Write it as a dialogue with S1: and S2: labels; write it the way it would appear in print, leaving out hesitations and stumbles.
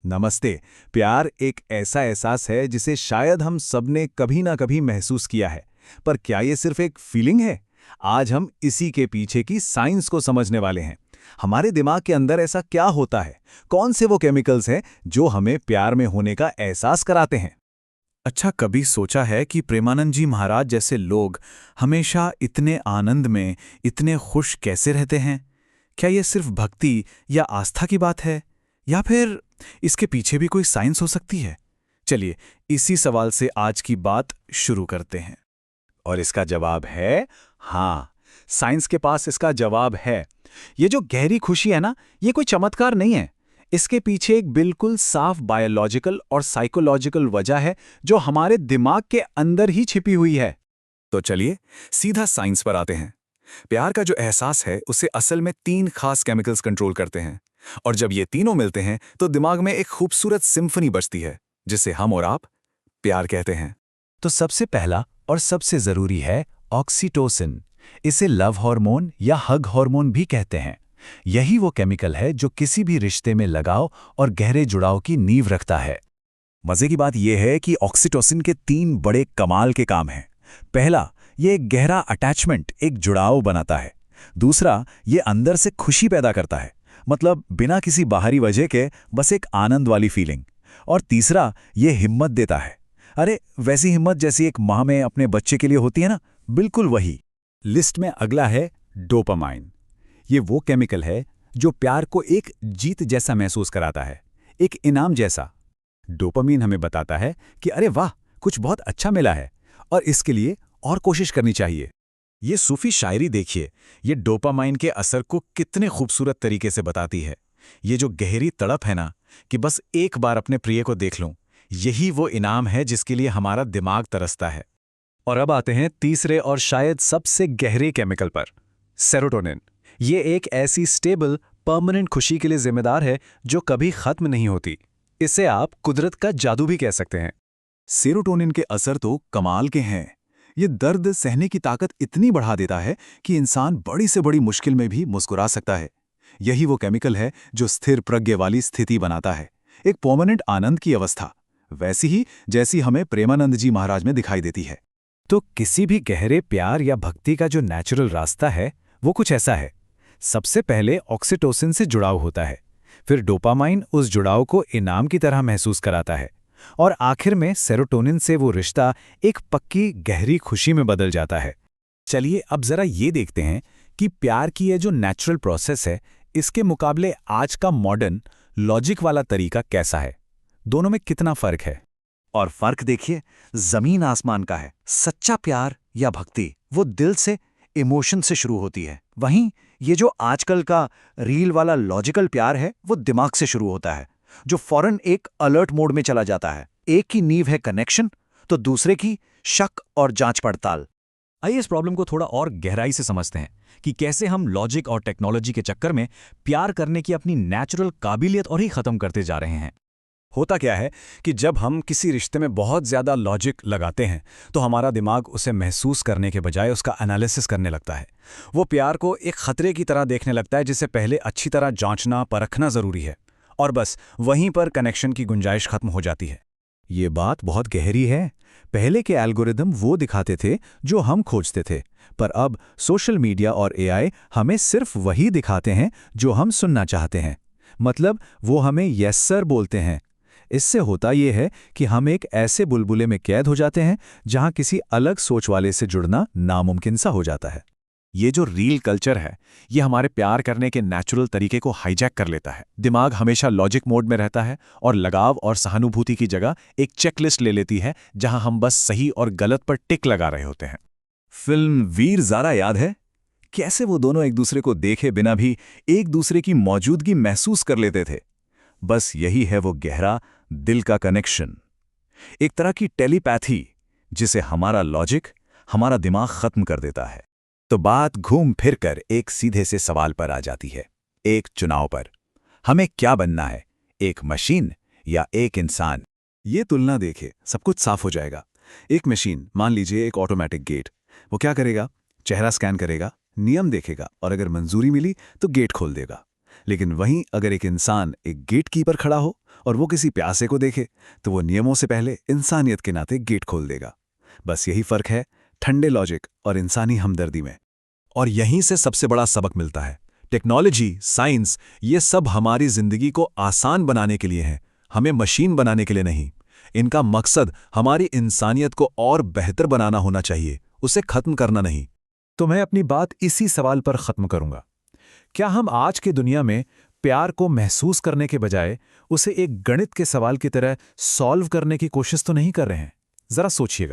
S1: नमस्ते। प्यार एक ऐसा एहसास है जिसे शायद हम सबने कभी ना कभी महसूस किया है। पर क्या ये सिर्फ एक फीलिंग है? आज हम इसी के पीछे की साइंस को समझने वाले हैं। हमारे दिमाग के अंदर ऐसा क्या होता है? कौन से वो केमिकल्स हैं जो हमें प्यार में होने का एहसास कराते हैं?
S2: अच्छा, कभी सोचा है कि प्रेमानंद जी महाराज जैसे लोग हमेशा इतने आनंद में, इतने खुश कैसे रहते हैं? क्या ये सिर्फ भक्ति या आस्था की बात है, या फिर इसके पीछे भी कोई साइंस हो सकती है? चलिए, इसी सवाल से आज की बात शुरू करते हैं।
S1: और इसका जवाब है हाँ। साइंस के पास इसका जवाब है। ये जो गहरी खुशी है ना, ये कोई चमत्कार नहीं है। इसके पीछे एक बिल्कुल साफ बायोलॉजिकल और साइकोलॉजिकल वजह है जो हमारे दिमाग के अंदर ही छिपी हुई है।
S2: तो चलिए सीधा साइंस पर आते हैं। प्यार का जो एहसास है उसे असल में 3 खास केमिकल्स कंट्रोल करते हैं, और जब ये तीनों मिलते हैं तो दिमाग में एक खूबसूरत सिम्फनी बजती है जिसे हम और आप प्यार कहते हैं।
S1: तो सबसे पहला और सबसे जरूरी है ऑक्सीटोसिन। इसे लव हार्मोन या हग हार्मोन भी कहते हैं। यही वो केमिकल है जो किसी भी रिश्ते में लगाव और गहरे जुड़ाव की नींव रखता है। मजे की बात यह है कि ऑक्सीटोसिन के 3 बड़े कमाल के काम हैं। पहला, ये एक गहरा अटैचमेंट, एक जुड़ाव बनाता है। दूसरा, ये अंदर से खुशी पैदा करता है, मतलब बिना किसी बाहरी वजह के बस एक आनंद वाली फीलिंग। और तीसरा, ये हिम्मत देता है। अरे वैसी हिम्मत जैसी एक माँ में अपने बच्चे के लिए होती है ना, बिल्कुल वही। लिस्ट में अगला है डोपामाइन। ये वो केमिकल है जो प्यार को एक जीत जैसा महसूस कराता है, एक इनाम जैसा। डोपामीन हमें बताता है कि अरे वाह, कुछ बहुत अच्छा मिला है और इसके लिए और कोशिश करनी चाहिए। ये सूफी शायरी देखिए, ये डोपामाइन के असर को कितने खूबसूरत तरीके से बताती है। ये जो गहरी तड़प है ना, कि बस एक बार अपने प्रिय को देख लूं, यही वो इनाम है जिसके लिए हमारा दिमाग तरसता है। और अब आते हैं तीसरे और शायद सबसे गहरे केमिकल पर, सेरोटोनिन। ये एक ऐसी स्टेबल, परमानेंट खुशी के लिए जिम्मेदार है जो कभी खत्म नहीं होती। इसे आप कुदरत का जादू भी कह सकते हैं। सेरोटोनिन के असर तो कमाल के हैं। ये दर्द सहने की ताकत इतनी बढ़ा देता है कि इंसान बड़ी से बड़ी मुश्किल में भी मुस्कुरा सकता है। यही वो केमिकल है जो स्थिर प्रज्ञ वाली स्थिति बनाता है, एक परमानेंट आनंद की अवस्था, वैसी ही जैसी हमें प्रेमानंद जी महाराज में दिखाई देती है। तो किसी भी गहरे प्यार या भक्ति का जो नेचुरल रास्ता है वो कुछ ऐसा है। सबसे पहले ऑक्सीटोसिन से जुड़ाव होता है, फिर डोपामाइन उस जुड़ाव को इनाम की तरह महसूस कराता है, और आखिर में सेरोटोनिन से वो रिश्ता एक पक्की गहरी खुशी में बदल जाता है। चलिए अब जरा ये देखते हैं कि प्यार की ये जो नेचुरल प्रोसेस है, इसके मुकाबले आज का मॉडर्न लॉजिक वाला तरीका कैसा है। दोनों में कितना फर्क है। और फर्क देखिए, जमीन आसमान का है। सच्चा प्यार या भक्ति वो दिल से, इमोशन से शुरू होती है। वहीं ये जो आजकल का रील वाला लॉजिकल प्यार है वो दिमाग से शुरू होता है, जो फौरन एक अलर्ट मोड में चला जाता है। एक की नींव है कनेक्शन, तो दूसरे की शक और जांच पड़ताल।
S3: आइए इस प्रॉब्लम को थोड़ा और गहराई से समझते हैं कि कैसे हम लॉजिक और टेक्नोलॉजी के चक्कर में प्यार करने की अपनी नेचुरल काबिलियत और ही खत्म करते जा रहे हैं।
S1: होता क्या है कि जब हम किसी रिश्ते में बहुत ज़्यादा लॉजिक लगाते हैं तो हमारा दिमाग उसे महसूस करने के बजाय उसका एनालिसिस करने लगता है। वो प्यार को एक खतरे की तरह देखने लगता है जिसे पहले अच्छी तरह जांचना परखना ज़रूरी है, और बस वहीं पर कनेक्शन की गुंजाइश खत्म हो जाती है। ये बात बहुत गहरी है। पहले के एल्गोरिदम वो दिखाते थे जो हम खोजते थे, पर अब सोशल मीडिया और एआई हमें सिर्फ वही दिखाते हैं जो हम सुनना चाहते हैं। मतलब वो हमें यस सर बोलते हैं। इससे होता यह है कि हम एक ऐसे बुलबुले में कैद हो जाते हैं जहां किसी अलग सोच वाले से जुड़ना नामुमकिन सा हो जाता है। ये जो रील कल्चर है, ये हमारे प्यार करने के नेचुरल तरीके को हाईजैक कर लेता है। दिमाग हमेशा लॉजिक मोड में रहता है और लगाव और सहानुभूति की जगह एक चेकलिस्ट ले लेती है जहां हम बस सही और गलत पर टिक लगा रहे होते हैं। फिल्म वीर ज़ारा याद है? कैसे वो दोनों एक दूसरे को देखे बिना भी एक दूसरे की मौजूदगी महसूस कर लेते थे। बस यही है वो गहरा दिल का कनेक्शन, एक तरह की टेलीपैथी जिसे हमारा लॉजिक, हमारा दिमाग खत्म कर देता है। तो बात घूम फिर कर एक सीधे से सवाल पर आ जाती है, एक चुनाव पर। हमें क्या बनना है, एक मशीन या एक इंसान? ये तुलना देखे, सब कुछ साफ हो जाएगा। एक मशीन, मान लीजिए एक ऑटोमेटिक गेट, वो क्या करेगा? चेहरा स्कैन करेगा, नियम देखेगा और अगर मंजूरी मिली तो गेट खोल देगा।
S2: लेकिन वहीं अगर एक इंसान एक गेट कीपर खड़ा हो और वो किसी प्यासे को देखे तो वो नियमों से पहले इंसानियत के नाते गेट खोल देगा। बस यही फर्क है ठंडे लॉजिक और इंसानी हमदर्दी में।
S4: और यहीं से सबसे बड़ा सबक मिलता है। टेक्नोलॉजी, साइंस, ये सब हमारी जिंदगी को आसान बनाने के लिए है, हमें मशीन बनाने के लिए नहीं। इनका मकसद हमारी इंसानियत को और बेहतर बनाना होना चाहिए, उसे खत्म करना नहीं।
S1: तो मैं अपनी बात इसी सवाल पर खत्म करूंगा। क्या हम आज की दुनिया में प्यार को महसूस करने के बजाय उसे एक गणित के सवाल की तरह सॉल्व करने की कोशिश तो नहीं कर रहे हैं? जरा सोचिएगा।